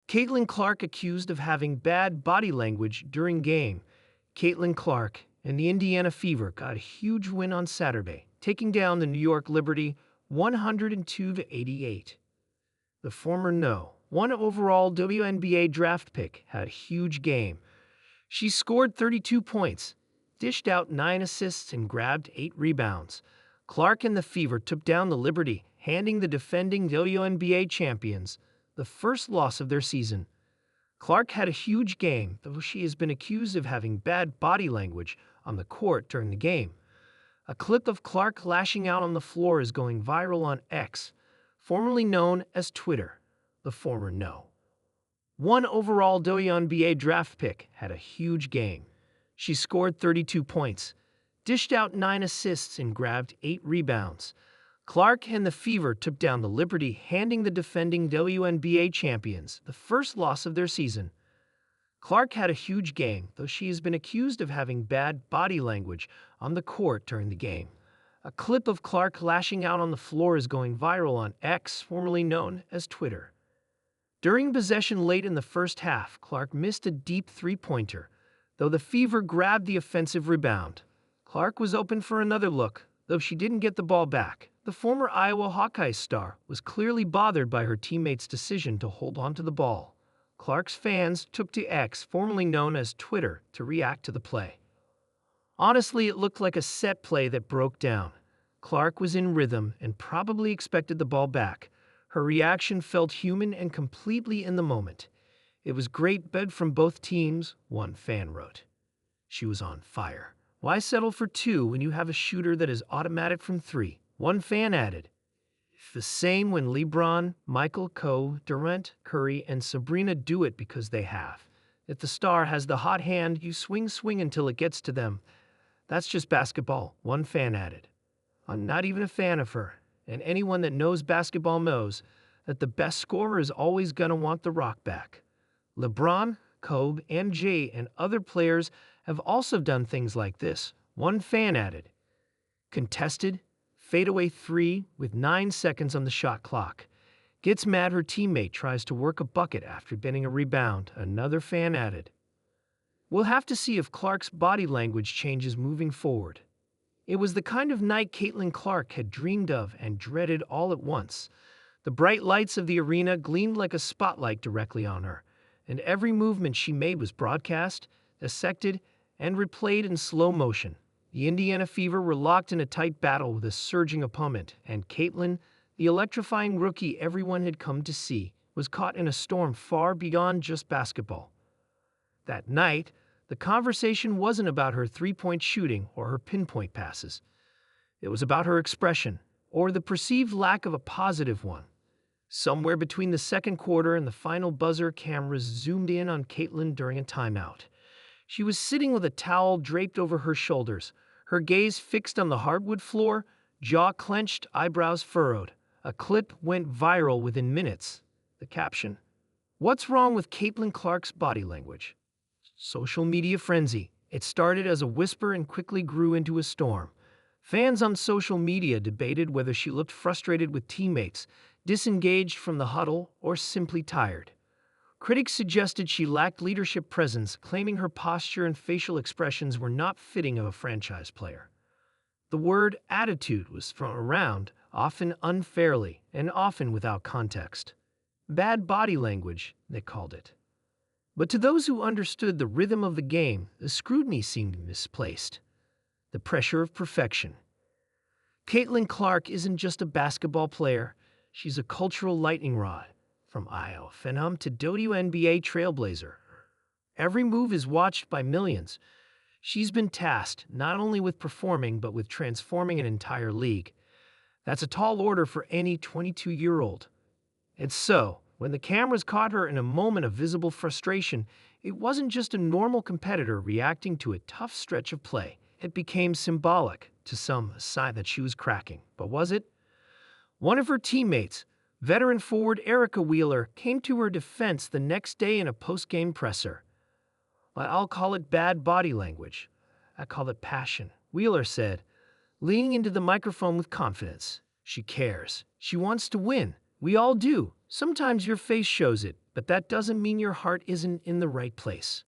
Caitlin Clark accused of having bad body language during game. Caitlin Clark and the Indiana Fever got a huge win on Saturday, taking down the New York Liberty 102-88. The former one overall WNBA draft pick had a huge game. She scored 32 points, dished out 9 assists, and grabbed 8 rebounds. Clark and the Fever took down the Liberty, handing the defending WNBA champions the first loss of their season. Clark had a huge game, though she has been accused of having bad body language on the court during the game. A clip of Clark lashing out on the floor is going viral on X, formerly known as Twitter. The former one overall WNBA draft pick had a huge game. She scored 32 points, dished out 9 assists, and grabbed 8 rebounds. Clark and the Fever took down the Liberty, handing the defending WNBA champions the first loss of their season. Clark had a huge game, though she has been accused of having bad body language on the court during the game. A clip of Clark lashing out on the floor is going viral on X, formerly known as Twitter. During possession late in the first half, Clark missed a deep three-pointer, though the Fever grabbed the offensive rebound. Clark was open for another look, though she didn't get the ball back. The former Iowa Hawkeyes star was clearly bothered by her teammates' decision to hold onto the ball. Clark's fans took to X, formerly known as Twitter, to react to the play. Honestly, it looked like a set play that broke down. Clark was in rhythm and probably expected the ball back. Her reaction felt human and completely in the moment. It was great bed from both teams, one fan wrote. She was on fire. Why settle for 2 when you have a shooter that is automatic from 3? One fan added. The same when LeBron, Michael, Durant, Curry, and Sabrina do it because they have. If the star has the hot hand, you swing until it gets to them. That's just basketball, one fan added. I'm not even a fan of her, and anyone that knows basketball knows that the best scorer is always going to want the rock back. LeBron, Kobe, and Jay and other players have also done things like this, one fan added. Contested, fadeaway 3 with 9 seconds on the shot clock. Gets mad her teammate tries to work a bucket after getting a rebound, another fan added. We'll have to see if Clark's body language changes moving forward. It was the kind of night Caitlin Clark had dreamed of and dreaded all at once. The bright lights of the arena gleamed like a spotlight directly on her, and every movement she made was broadcast, dissected, and replayed in slow motion. The Indiana Fever were locked in a tight battle with a surging opponent, and Caitlin, the electrifying rookie everyone had come to see, was caught in a storm far beyond just basketball. That night, the conversation wasn't about her three-point shooting or her pinpoint passes. It was about her expression, or the perceived lack of a positive one. Somewhere between the second quarter and the final buzzer, cameras zoomed in on Caitlin during a timeout. She was sitting with a towel draped over her shoulders, her gaze fixed on the hardwood floor, jaw clenched, eyebrows furrowed. A clip went viral within minutes. The caption, "What's wrong with Caitlin Clark's body language?" Social media frenzy. It started as a whisper and quickly grew into a storm. Fans on social media debated whether she looked frustrated with teammates, disengaged from the huddle, or simply tired. Critics suggested she lacked leadership presence, claiming her posture and facial expressions were not fitting of a franchise player. The word attitude was thrown around, often unfairly and often without context. Bad body language, they called it. But to those who understood the rhythm of the game, the scrutiny seemed misplaced. The pressure of perfection. Caitlin Clark isn't just a basketball player. She's a cultural lightning rod. From Iowa Phenom to WNBA trailblazer. Every move is watched by millions. She's been tasked not only with performing, but with transforming an entire league. That's a tall order for any 22-year-old. And so, when the cameras caught her in a moment of visible frustration, it wasn't just a normal competitor reacting to a tough stretch of play. It became symbolic, to some, a sign that she was cracking. But was it? One of her teammates, veteran forward Erica Wheeler, came to her defense the next day in a post-game presser. "I'll call it bad body language. I call it passion," Wheeler said, leaning into the microphone with confidence. "She cares. She wants to win. We all do. Sometimes your face shows it, but that doesn't mean your heart isn't in the right place.